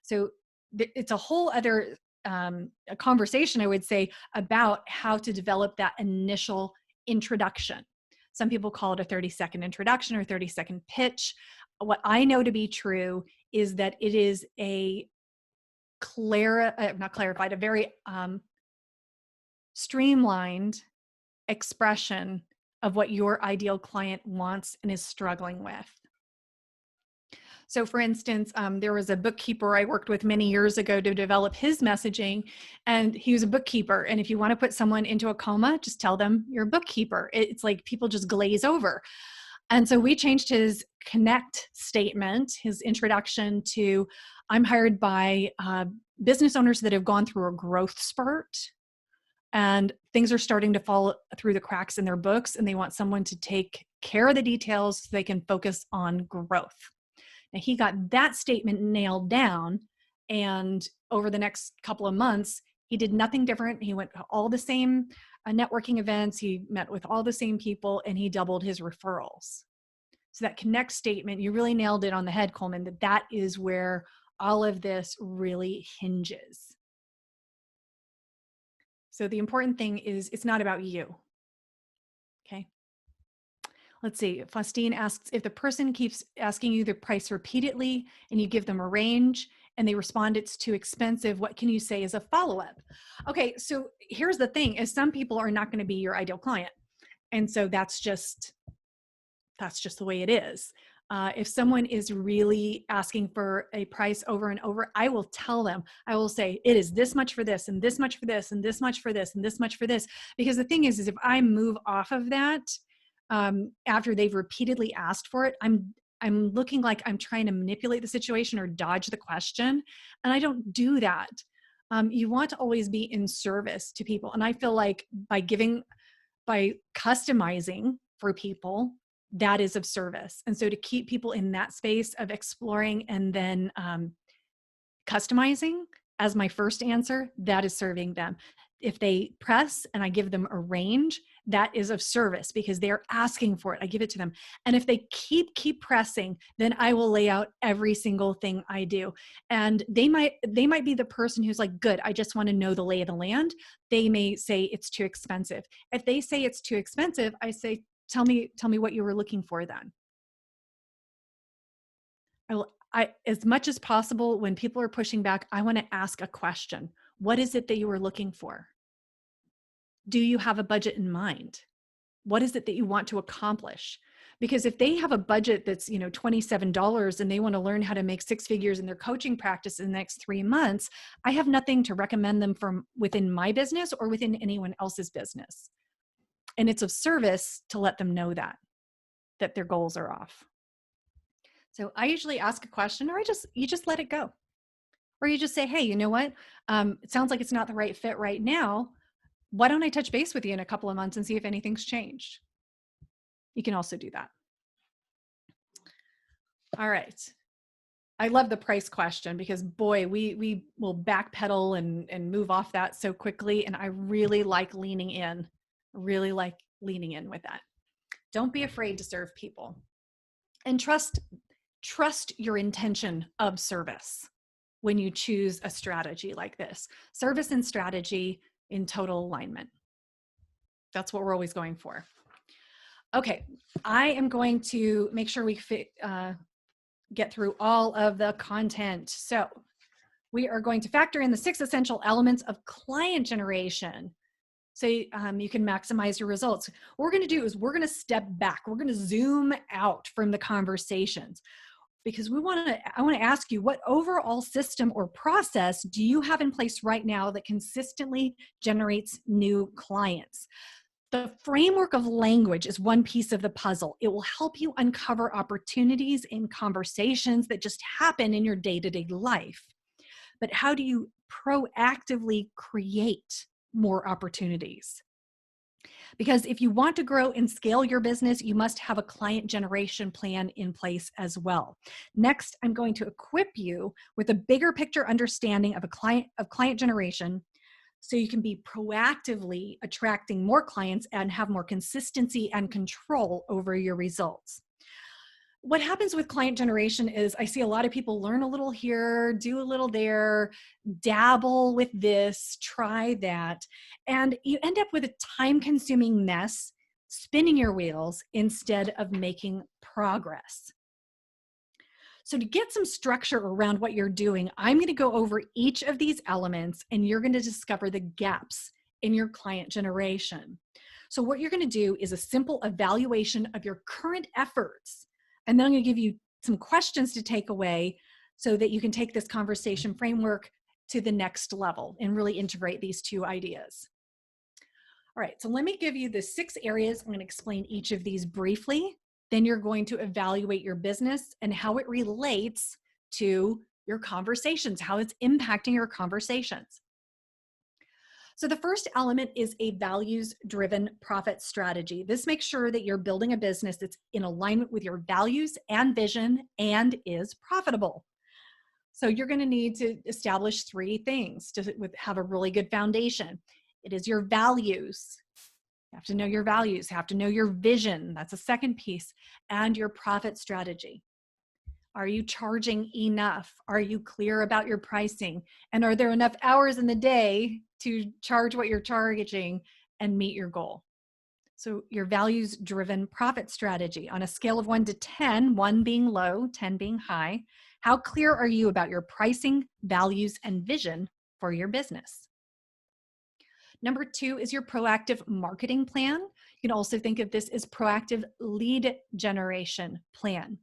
So it's a whole other a conversation, I would say, about how to develop that initial introduction. Some people call it a 30-second introduction or 30-second pitch. What I know to be true is that it is a very streamlined expression of what your ideal client wants and is struggling with. So for instance, there was a bookkeeper I worked with many years ago to develop his messaging, and he was a bookkeeper. And if you want to put someone into a coma, just tell them you're a bookkeeper. It's like people just glaze over. And so we changed his connect statement, his introduction, to I'm hired by business owners that have gone through a growth spurt and things are starting to fall through the cracks in their books, and they want someone to take care of the details so they can focus on growth. Now, he got that statement nailed down, and over the next couple of months, he did nothing different. He went to all the same networking events, he met with all the same people, and he doubled his referrals. So that connect statement, you really nailed it on the head, Coleman, that is where all of this really hinges. So the important thing is it's not about you. Okay. Let's see. Faustine asks, if the person keeps asking you the price repeatedly and you give them a range and they respond it's too expensive, what can you say as a follow-up? Okay, so here's the thing, is some people are not going to be your ideal client. And so that's just the way it is. If someone is really asking for a price over and over, I will tell them, I will say, it is this much for this, and this much for this, and this much for this, and this much for this. Because the thing is if I move off of that, after they've repeatedly asked for it, I'm looking like I'm trying to manipulate the situation or dodge the question. And I don't do that. You want to always be in service to people. And I feel like by customizing for people, that is of service. And so to keep people in that space of exploring and then customizing as my first answer, that is serving them. If they press and I give them a range, that is of service because they're asking for it. I give it to them. And if they keep pressing, then I will lay out every single thing I do. And they might be the person who's like, good, I just want to know the lay of the land. They may say it's too expensive. If they say it's too expensive, I say, tell me what you were looking for then. As much as possible, when people are pushing back, I want to ask a question. What is it that you were looking for? Do you have a budget in mind? What is it that you want to accomplish? Because if they have a budget that's, $27 and they want to learn how to make six figures in their coaching practice in the next 3 months, I have nothing to recommend them from within my business or within anyone else's business. And it's of service to let them know that their goals are off. So I usually ask a question, or you just let it go. Or you just say, hey, you know what? It sounds like it's not the right fit right now. Why don't I touch base with you in a couple of months and see if anything's changed? You can also do that. All right. I love the price question because boy, we will backpedal and move off that so quickly. And I really like leaning in with that. Don't be afraid to serve people, and trust your intention of service when you choose a strategy like this. Service and strategy in total alignment. That's what we're always going for. Okay, I am going to make sure we get through all of the content. So we are going to factor in the 6 essential elements of client generation so you can maximize your results. What we're going to do is we're going to step back. We're going to zoom out from the conversations, because I want to ask you, what overall system or process do you have in place right now that consistently generates new clients? The framework of language is one piece of the puzzle. It will help you uncover opportunities in conversations that just happen in your day-to-day life. But how do you proactively create more opportunities? Because if you want to grow and scale your business, you must have a client generation plan in place as well. Next, I'm going to equip you with a bigger picture understanding of client generation, so you can be proactively attracting more clients and have more consistency and control over your results. What happens with client generation is I see a lot of people learn a little here, do a little there, dabble with this, try that, and you end up with a time-consuming mess, spinning your wheels instead of making progress. So to get some structure around what you're doing, I'm going to go over each of these elements, and you're going to discover the gaps in your client generation. So what you're going to do is a simple evaluation of your current efforts. And then I'm going to give you some questions to take away so that you can take this conversation framework to the next level and really integrate these two ideas. All right, so let me give you the 6 areas. I'm going to explain each of these briefly. Then you're going to evaluate your business and how it relates to your conversations, how it's impacting your conversations. So the first element is a values-driven profit strategy. This makes sure that you're building a business that's in alignment with your values and vision and is profitable. So you're going to need to establish 3 things to have a really good foundation. It is your values. You have to know your values, you have to know your vision. That's a second piece. And your profit strategy. Are you charging enough? Are you clear about your pricing? And are there enough hours in the day to charge what you're charging and meet your goal? So your values-driven profit strategy on a scale of 1 to 10, 1 being low, 10 being high. How clear are you about your pricing, values, and vision for your business? Number 2 is your proactive marketing plan. You can also think of this as proactive lead generation plan.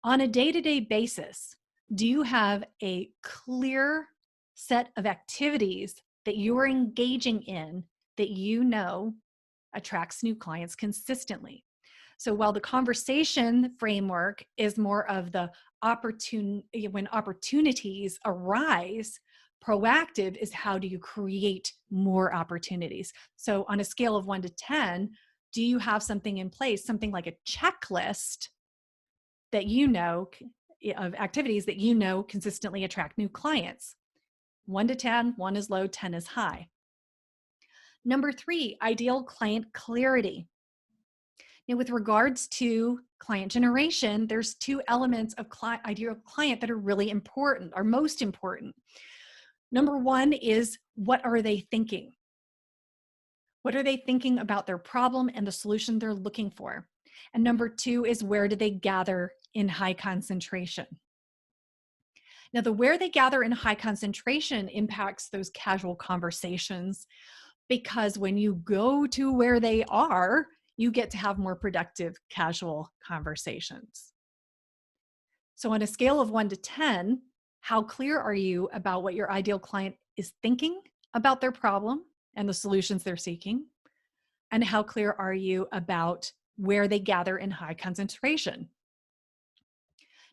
On a day-to-day basis, do you have a clear set of activities that you are engaging in that you know attracts new clients consistently? So while the conversation framework is more of the when opportunities arise, proactive is how do you create more opportunities? So on a scale of 1 to 10, do you have something in place, something like a checklist that you know of activities that you know consistently attract new clients? 1 to 10, 1 is low, 10 is high. Number 3, ideal client clarity. Now, with regards to client generation, there's 2 elements of ideal client that are really important, are most important. Number 1 is, what are they thinking? What are they thinking about their problem and the solution they're looking for? And number 2 is, where do they gather in high concentration? Now, the where they gather in high concentration impacts those casual conversations, because when you go to where they are, you get to have more productive, casual conversations. So on a scale of 1 to 10, how clear are you about what your ideal client is thinking about their problem and the solutions they're seeking? And how clear are you about where they gather in high concentration?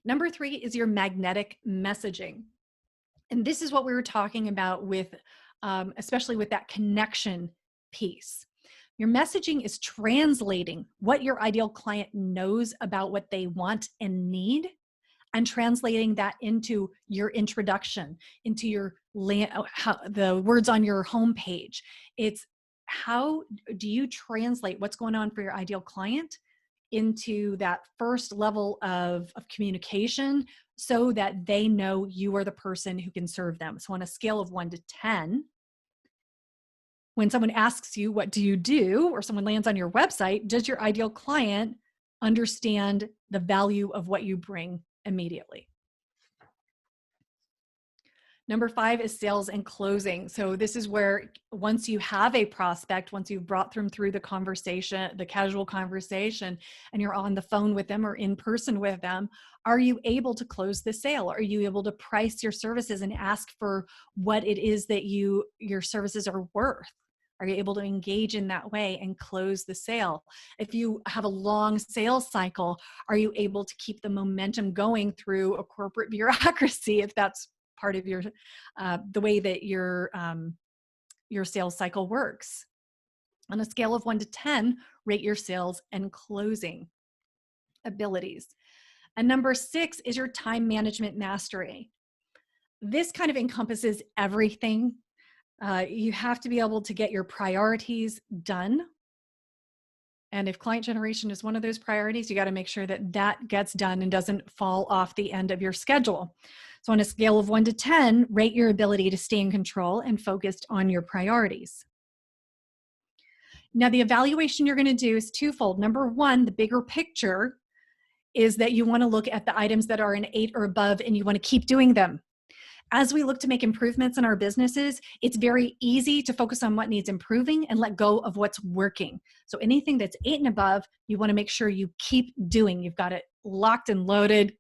Number 3 is your magnetic messaging. And this is what we were talking about with, especially with that connection piece. Your messaging is translating what your ideal client knows about what they want and need, and translating that into your introduction, into your the words on your homepage. It's how do you translate what's going on for your ideal client into that first level of communication so that they know you are the person who can serve them. So on a scale of 1 to 10, when someone asks you, what do you do? Or someone lands on your website, does your ideal client understand the value of what you bring immediately? Number 5 is sales and closing. So this is where once you have a prospect, once you've brought them through the conversation, the casual conversation, and you're on the phone with them or in person with them, are you able to close the sale? Are you able to price your services and ask for what it is that your services are worth? Are you able to engage in that way and close the sale? If you have a long sales cycle, are you able to keep the momentum going through a corporate bureaucracy if that's part of your the way that your sales cycle works? On a scale of 1 to 10, rate your sales and closing abilities. And number 6 is your time management mastery. This kind of encompasses everything. You have to be able to get your priorities done. And if client generation is one of those priorities, you got to make sure that that gets done and doesn't fall off the end of your schedule. So on a scale of 1 to 10, rate your ability to stay in control and focused on your priorities. Now, the evaluation you're going to do is twofold. Number 1, the bigger picture is that you want to look at the items that are an 8 or above, and you want to keep doing them. As we look to make improvements in our businesses, it's very easy to focus on what needs improving and let go of what's working. So anything that's 8 and above, you want to make sure you keep doing. You've got it locked and loaded.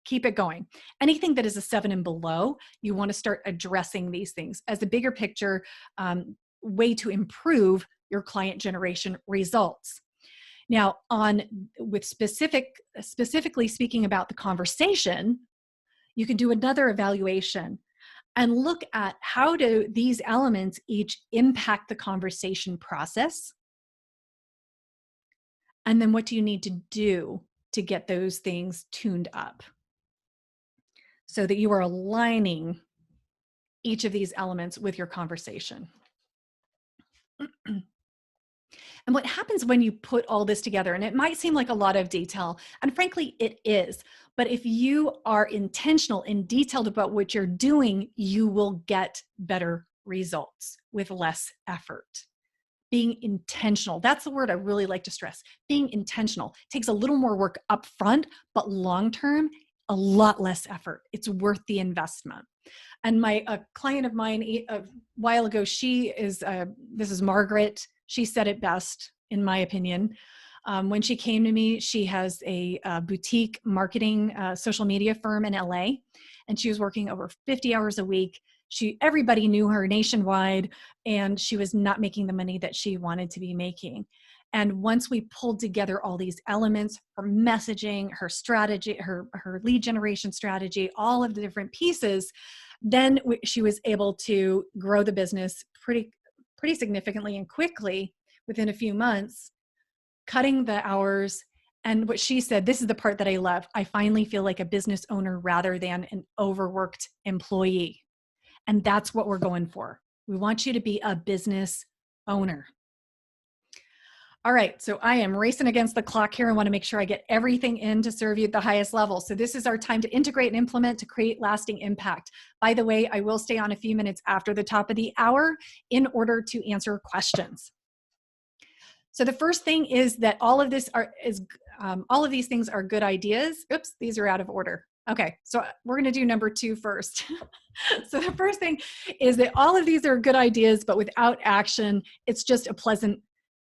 Keep it going. Anything that is a 7 and below, you want to start addressing these things as a bigger picture way to improve your client generation results. Now, specifically speaking about the conversation, you can do another evaluation and look at how do these elements each impact the conversation process. And then what do you need to do to get those things tuned up so that you are aligning each of these elements with your conversation. And what happens when you put all this together, and it might seem like a lot of detail, and frankly, it is, but if you are intentional and detailed about what you're doing, you will get better results with less effort. Being intentional, that's the word I really like to stress. Being intentional takes a little more work up front, but long-term, a lot less effort. It's worth the investment. And a client of mine a while ago, this is Margaret. She said it best, in my opinion. When she came to me, she has a boutique marketing social media firm in LA, and she was working over 50 hours a week. Everybody knew her nationwide, and she was not making the money that she wanted to be making. And once we pulled together all these elements, her messaging, her strategy, her lead generation strategy, all of the different pieces, then she was able to grow the business pretty significantly and quickly within a few months, cutting the hours. And what she said, this is the part that I love, I finally feel like a business owner rather than an overworked employee. And that's what we're going for. We want you to be a business owner. All right, so I am racing against the clock here. I want to make sure I get everything in to serve you at the highest level. So this is our time to integrate and implement to create lasting impact. By the way, I will stay on a few minutes after the top of the hour in order to answer questions. So the first thing is that all of these things are good ideas. Oops, these are out of order. Okay, so we're going to do number 2 first. So the first thing is that all of these are good ideas, but without action, it's just a pleasant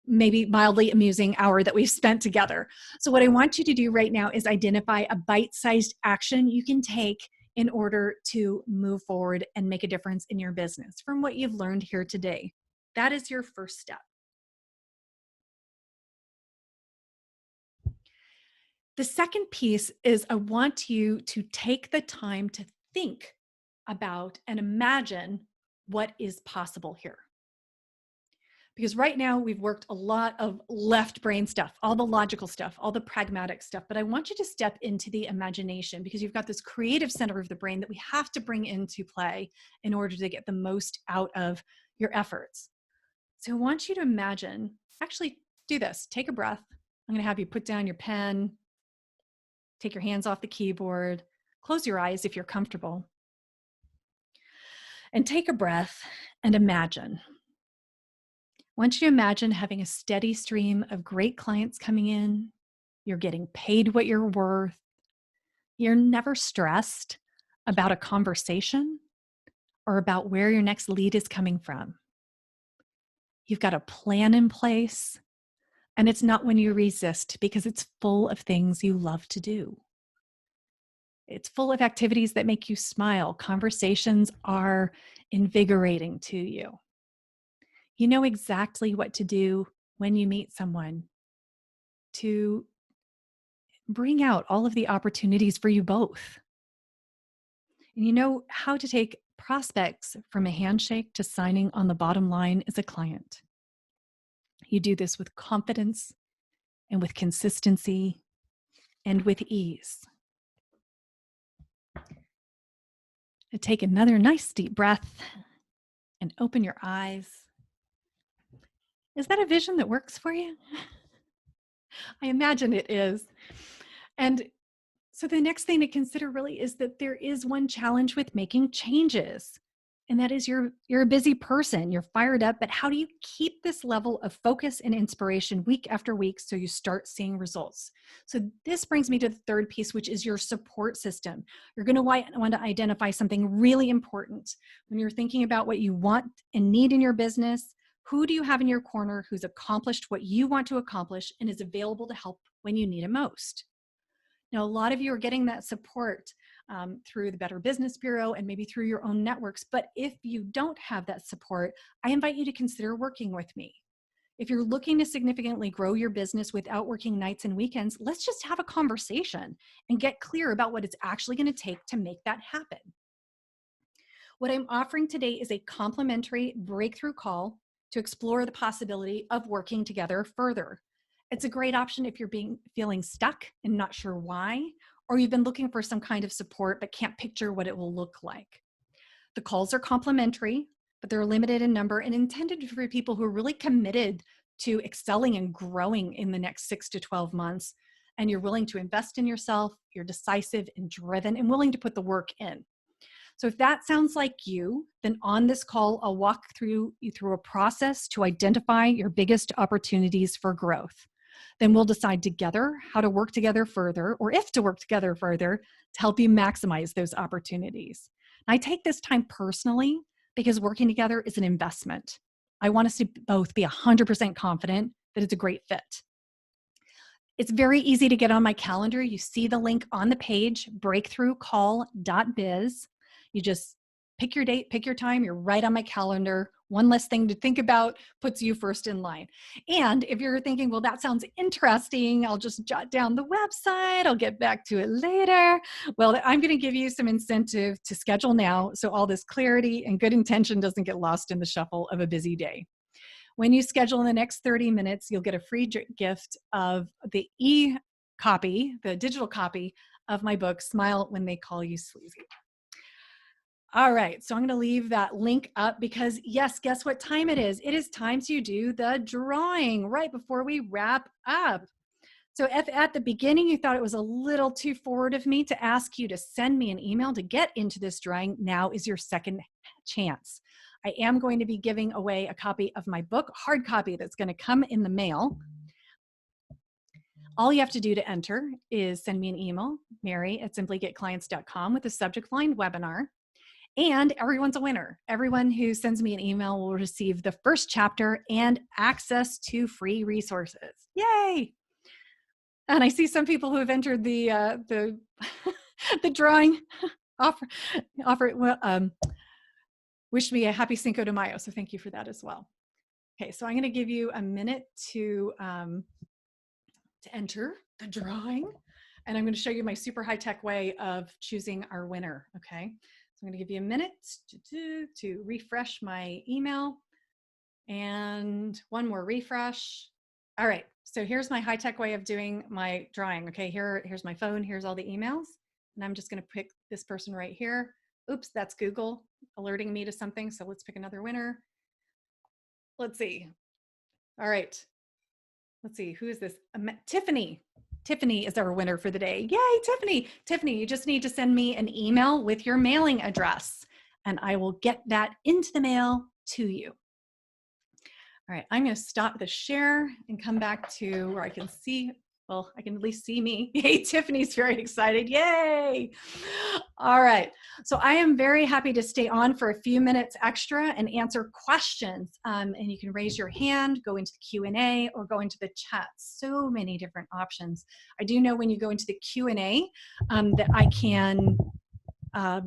maybe mildly amusing hour that we've spent together. So what I want you to do right now is identify a bite-sized action you can take in order to move forward and make a difference in your business from what you've learned here today. That is your first step. The second piece is I want you to take the time to think about and imagine what is possible here. Because right now we've worked a lot of left brain stuff, all the logical stuff, all the pragmatic stuff, but I want you to step into the imagination because you've got this creative center of the brain that we have to bring into play in order to get the most out of your efforts. So I want you to imagine, actually do this, take a breath. I'm going to have you put down your pen, take your hands off the keyboard, close your eyes if you're comfortable, and take a breath and imagine. I want you to imagine having a steady stream of great clients coming in. You're getting paid what you're worth. You're never stressed about a conversation or about where your next lead is coming from. You've got a plan in place, and it's not when you resist because it's full of things you love to do. It's full of activities that make you smile. Conversations are invigorating to you. You know exactly what to do when you meet someone to bring out all of the opportunities for you both. And you know how to take prospects from a handshake to signing on the bottom line as a client. You do this with confidence and with consistency and with ease. And take another nice deep breath and open your eyes. Is that a vision that works for you? I imagine it is. And so the next thing to consider really is that there is one challenge with making changes. And that is you're a busy person, you're fired up, but how do you keep this level of focus and inspiration week after week so you start seeing results? So this brings me to the third piece, which is your support system. You're going to want to identify something really important when you're thinking about what you want and need in your business. Who do you have in your corner who's accomplished what you want to accomplish and is available to help when you need it most? Now, a lot of you are getting that support through the Better Business Bureau and maybe through your own networks. But if you don't have that support, I invite you to consider working with me. If you're looking to significantly grow your business without working nights and weekends, let's just have a conversation and get clear about what it's actually going to take to make that happen. What I'm offering today is a complimentary breakthrough call to explore the possibility of working together further. It's a great option if you're feeling stuck and not sure why, or you've been looking for some kind of support but can't picture what it will look like. The calls are complimentary, but they're limited in number and intended for people who are really committed to excelling and growing in the next 6 to 12 months, and you're willing to invest in yourself, you're decisive and driven and willing to put the work in. So if that sounds like you, then on this call, I'll walk you through a process to identify your biggest opportunities for growth. Then we'll decide together how to work together further, or if to work together further, to help you maximize those opportunities. And I take this time personally because working together is an investment. I want us to both be 100% confident that it's a great fit. It's very easy to get on my calendar. You see the link on the page, breakthroughcall.biz. You just pick your date, pick your time, you're right on my calendar. One less thing to think about puts you first in line. And if you're thinking, well, that sounds interesting, I'll just jot down the website, I'll get back to it later. Well, I'm going to give you some incentive to schedule now so all this clarity and good intention doesn't get lost in the shuffle of a busy day. When you schedule in the next 30 minutes, you'll get a free gift of the e-copy, the digital copy of my book, Smile When They Call You Sleazy. All right, so I'm going to leave that link up because, yes, guess what time it is? It is time to do the drawing right before we wrap up. So if at the beginning you thought it was a little too forward of me to ask you to send me an email to get into this drawing, now is your second chance. I am going to be giving away a copy of my book, hard copy, that's going to come in the mail. All you have to do to enter is send me an email, Mary@simplygetclients.com, with the subject line webinar. And everyone's a winner. Everyone who sends me an email will receive the first chapter and access to free resources. Yay! And I see some people who have entered the the drawing offer wished me a happy Cinco de Mayo. So thank you for that as well. Okay, so I'm going to give you a minute to enter the drawing, and I'm going to show you my super high-tech way of choosing our winner. Okay, so I'm going to give you a minute to refresh my email, and one more refresh. All right, so here's my high-tech way of doing my drawing. Okay, here's my phone, here's all the emails, and I'm just going to pick this person right here. Oops, that's Google alerting me to something, so let's pick another winner. Let's see. All right, let's see, who is this? Tiffany. Tiffany is our winner for the day. Yay, Tiffany. Tiffany, you just need to send me an email with your mailing address, and I will get that into the mail to you. All right, I'm going to stop the share and come back to where I can see, well, I can at least see me. Yay, Tiffany's very excited. Yay. All right, so I am very happy to stay on for a few minutes extra and answer questions. And you can raise your hand, go into the Q&A, or go into the chat. So many different options. I do know when you go into the Q&A that I can, I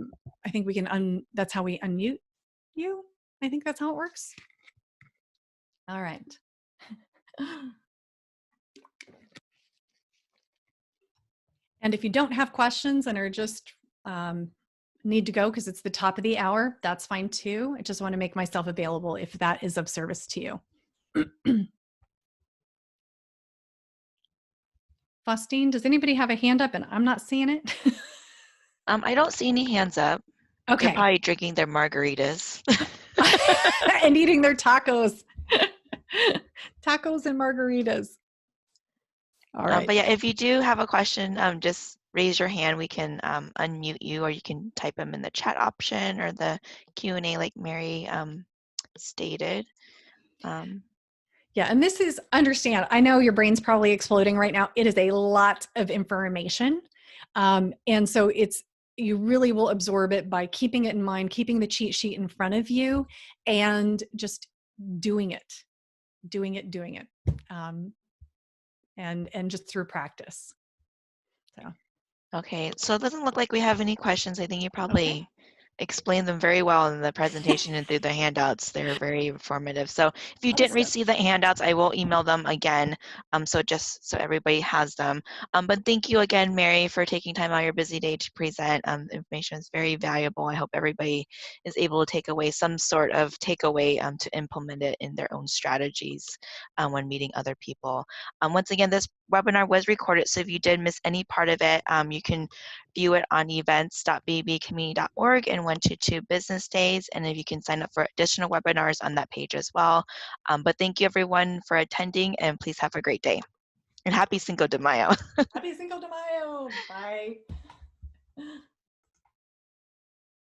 think we can, that's how we unmute you. I think that's how it works. All right. And if you don't have questions and are just need to go because it's the top of the hour, that's fine too. I just want to make myself available if that is of service to you. Faustine, does anybody have a hand up and I'm not seeing it? I don't see any hands up. Okay. They're probably drinking their margaritas. And eating their tacos. Tacos and margaritas. All right. But yeah, if you do have a question, just raise your hand. We can unmute you, or you can type them in the chat option or the Q&A like Mary stated. Yeah, and this is, understand, I know your brain's probably exploding right now. It is a lot of information. And so you really will absorb it by keeping it in mind, keeping the cheat sheet in front of you, and just doing it. And just through practice. So. Okay, so it doesn't look like we have any questions. I think you probably explained them very well in the presentation and through the handouts. They're very informative. So if you didn't receive the handouts, I will email them again, so just so everybody has them. But thank you again, Mary, for taking time out of your busy day to present. The information is very valuable. I hope everybody is able to take away some sort of takeaway to implement it in their own strategies when meeting other people. Once again, this webinar was recorded, so if you did miss any part of it, you can view it on events.bbcommunity.org in 1 to 2 business days, and if you can sign up for additional webinars on that page as well. But thank you everyone for attending, and please have a great day. And happy Cinco de Mayo. Happy Cinco de Mayo. Bye.